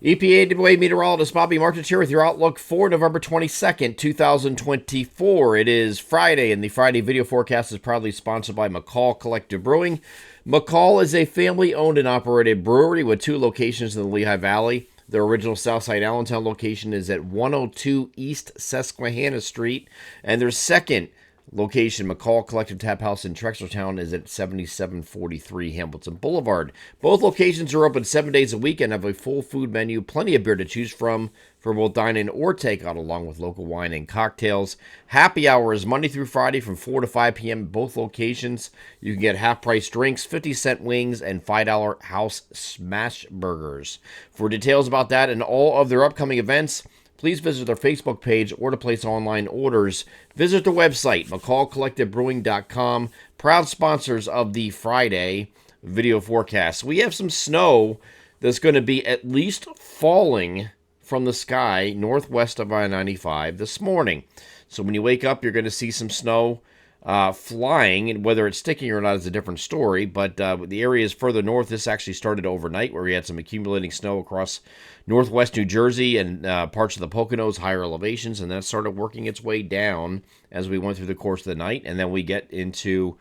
EPAWA meteorologist Bobby Martins here with your outlook for November 22nd, 2024. It is Friday, and the Friday video forecast is proudly sponsored by McCall Collective Brewing. McCall is a family-owned and operated brewery with two locations in the Lehigh Valley. Their original Southside Allentown location is at 102 East Susquehanna Street, and their second location, McCall Collective Tap House in Trexlertown, is at 7743 Hamilton Boulevard. Both locations are open 7 days a week and have a full food menu, plenty of beer to choose from for both dine-in or takeout, along with local wine and cocktails. Happy hour is Monday through Friday from 4 to 5 p.m. at both locations. You can get half-price drinks, 50-cent wings, and $5 house smash burgers. For details about that and all of their upcoming events, please visit their Facebook page or to place online orders. Visit their website, mccallcollectivebrewing.com. Proud sponsors of the Friday video forecast. We have some snow that's going to be at least falling from the sky northwest of I-95 this morning. So when you wake up, you're going to see some snow flying, and whether it's sticking or not is a different story, but the areas further north, this actually started overnight where we had some accumulating snow across northwest New Jersey and parts of the Poconos, higher elevations, and that started working its way down as we went through the course of the night, and then we get into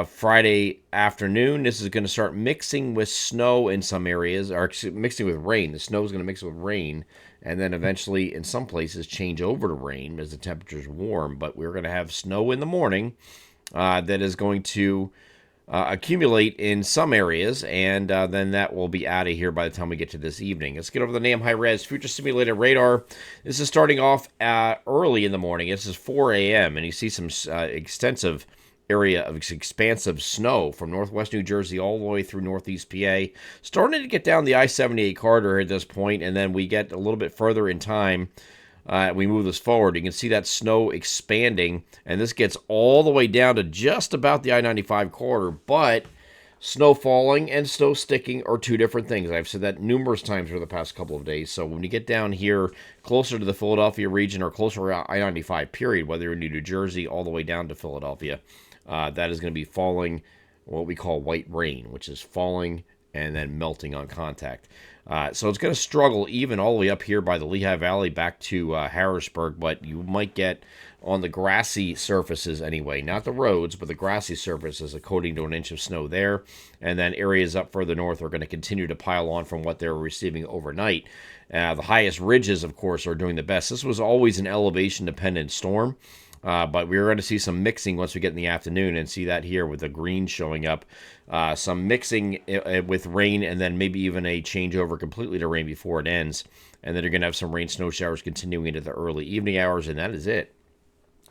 Friday afternoon. This is going to start mixing with snow in some areas, or mixing with rain. The snow is going to mix with rain, and then eventually in some places change over to rain as the temperatures warm. But we're going to have snow in the morning that is going to accumulate in some areas, and then that will be out of here by the time we get to this evening. Let's get over the NAM high-res future simulated radar. This is starting off early in the morning. This is 4 a.m., and you see some extensive area of expansive snow from northwest New Jersey all the way through northeast PA. Starting to get down the I-78 corridor at this point, and then we get a little bit further in time. We move this forward. You can see that snow expanding, and this gets all the way down to just about the I-95 corridor, but snow falling and snow sticking are two different things. I've said that numerous times over the past couple of days. So when you get down here closer to the Philadelphia region or closer to I-95 period, whether you're in New Jersey all the way down to Philadelphia, that is going to be falling what we call white rain, which is falling and then melting on contact. So it's going to struggle even all the way up here by the Lehigh Valley back to Harrisburg, but you might get on the grassy surfaces anyway, not the roads, but the grassy surfaces, a coating to an inch of snow there. And then areas up further north are going to continue to pile on from what they're receiving overnight. The highest ridges, of course, are doing the best. This was always an elevation-dependent storm. But we're going to see some mixing once we get in the afternoon, and see that here with the green showing up. Some mixing with rain, and then maybe even a changeover completely to rain before it ends. And then you're going to have some rain snow showers continuing into the early evening hours, and that is it.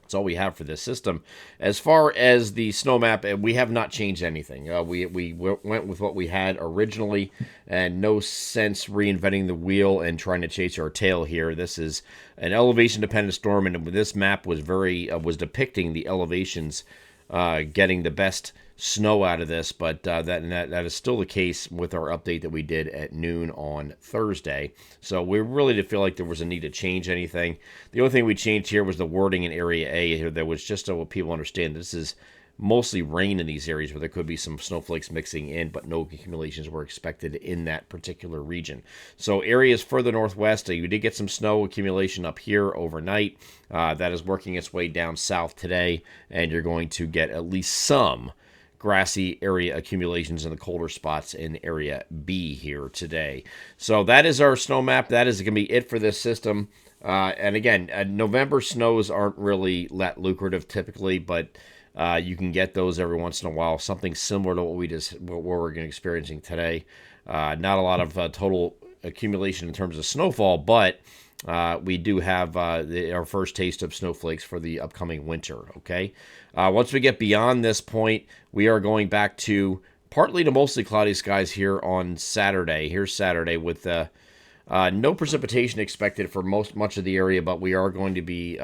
That's all we have for this system. As far as the snow map, we have not changed anything. We went with what we had originally, and no sense reinventing the wheel and trying to chase our tail here. This is an elevation-dependent storm, and this map was was depicting the elevations getting the best snow out of this, but that is still the case with our update that we did at noon on Thursday. So we really didn't feel like there was a need to change anything. The only thing we changed here was the wording in Area A here. That was just so what people understand. This is mostly rain in these areas where there could be some snowflakes mixing in, but no accumulations were expected in that particular region. So areas further northwest, you did get some snow accumulation up here overnight. That is working its way down south today, and you're going to get at least some grassy area accumulations in the colder spots in Area B here today. So that is our snow map. That is going to be it for this system. And again, November snows aren't really that lucrative typically, but you can get those every once in a while. Something similar to what we're experiencing today. Not a lot of total accumulation in terms of snowfall, but we do have our first taste of snowflakes for the upcoming winter, okay? Once we get beyond this point, we are going back to partly to mostly cloudy skies here on Saturday. Here's Saturday with no precipitation expected for much of the area, but we are going to be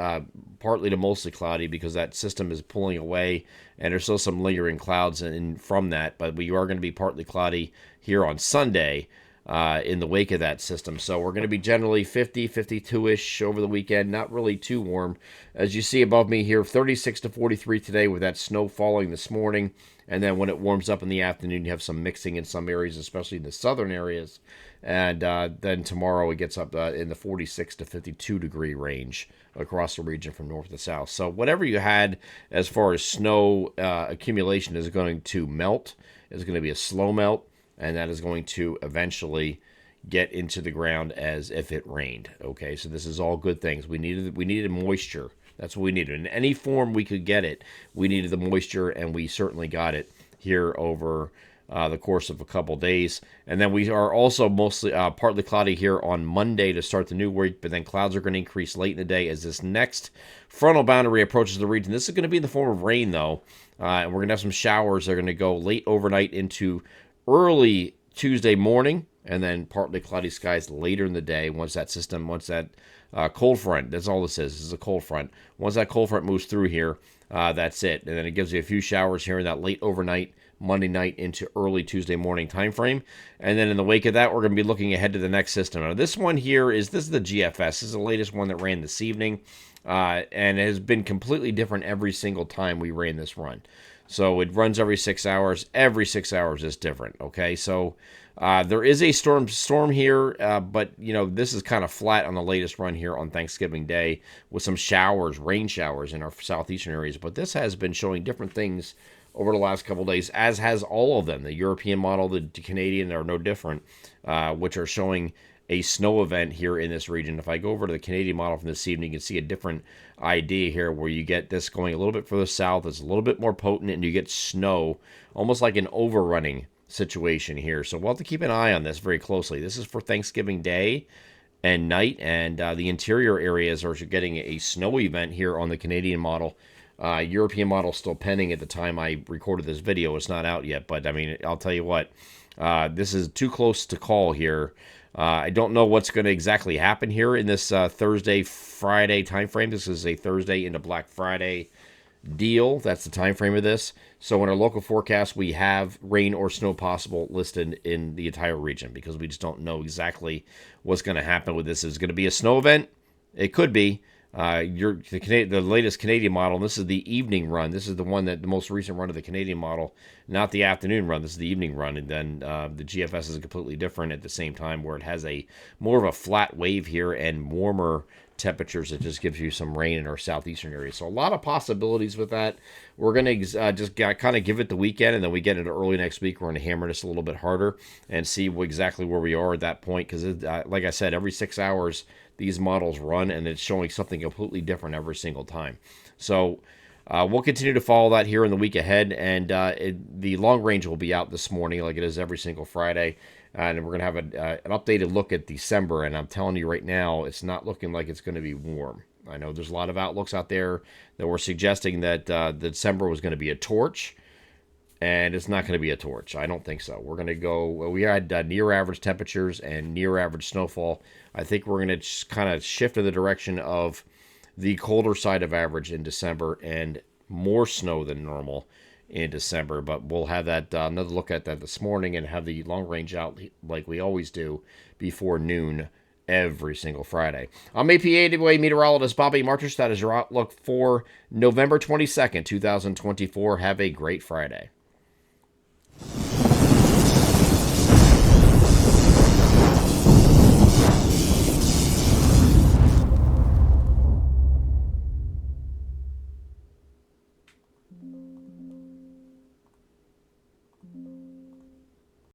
partly to mostly cloudy because that system is pulling away, and there's still some lingering clouds from that, but we are going to be partly cloudy here on Sunday. in the wake of that system. So we're going to be generally 50, 52-ish over the weekend. Not really too warm. As you see above me here, 36 to 43 today with that snow falling this morning. And then when it warms up in the afternoon, you have some mixing in some areas, especially in the southern areas. And then tomorrow it gets up in the 46 to 52 degree range across the region from north to south. So whatever you had as far as snow accumulation is going to melt. It's going to be a slow melt, and that is going to eventually get into the ground as if it rained. Okay, so this is all good things. We needed moisture. That's what we needed. In any form we could get it, we needed the moisture, and we certainly got it here over the course of a couple days. And then we are also mostly partly cloudy here on Monday to start the new week, but then clouds are going to increase late in the day as this next frontal boundary approaches the region. This is going to be in the form of rain, though, and we're going to have some showers that are going to go late overnight into early Tuesday morning, and then partly cloudy skies later in the day once that cold front, that's all this is. This is a cold front. Once that cold front moves through here, that's it. And then it gives you a few showers here in that late overnight, Monday night into early Tuesday morning time frame. And then in the wake of that, we're going to be looking ahead to the next system. Now, this one here this is the GFS. This is the latest one that ran this evening, and it has been completely different every single time we ran this run. So it runs every 6 hours. Every 6 hours is different, okay? So there is a storm here, but, this is kind of flat on the latest run here on Thanksgiving Day with some showers, rain showers in our southeastern areas. But this has been showing different things over the last couple of days, as has all of them. The European model, the Canadian are no different, which are showing a snow event here in this region. If I go over to the Canadian model from this evening, you can see a different idea here where you get this going a little bit further south. It's a little bit more potent, and you get snow, almost like an overrunning situation here. So we'll have to keep an eye on this very closely. This is for Thanksgiving Day and night, and the interior areas are getting a snow event here on the Canadian model. European model still pending at the time I recorded this video. It's not out yet, but I mean, I'll tell you what, this is too close to call here. I don't know what's going to exactly happen here in this Thursday, Friday time frame. This is a Thursday into Black Friday deal. That's the time frame of this. So in our local forecast, we have rain or snow possible listed in the entire region because we just don't know exactly what's going to happen with this. Is it going to be a snow event? It could be. The latest Canadian model, and this is the evening run. This is the most recent run of the Canadian model, not the afternoon run. This is the evening run, and then the GFS is completely different at the same time, where it has a more of a flat wave here and warmer temperatures. It just gives you some rain in our southeastern area. So a lot of possibilities with that. We're going to just kind of give it the weekend, and then we get into early next week. We're going to hammer this a little bit harder and see exactly where we are at that point, because like I said, every 6 hours these models run, and it's showing something completely different every single time. So we'll continue to follow that here in the week ahead, and the long range will be out this morning like it is every single Friday, and we're going to have an updated look at December, and I'm telling you right now, it's not looking like it's going to be warm. I know there's a lot of outlooks out there that were suggesting that December was going to be a torch, and it's not going to be a torch. I don't think so. We're going to go, we had near average temperatures and near average snowfall. I think we're going to kind of shift in the direction of the colder side of average in December and more snow than normal in December. But we'll have that another look at that this morning and have the long range out like we always do before noon every single Friday. I'm EPAWA meteorologist Bobby Martish. That is your outlook for November 22nd, 2024. Have a great Friday.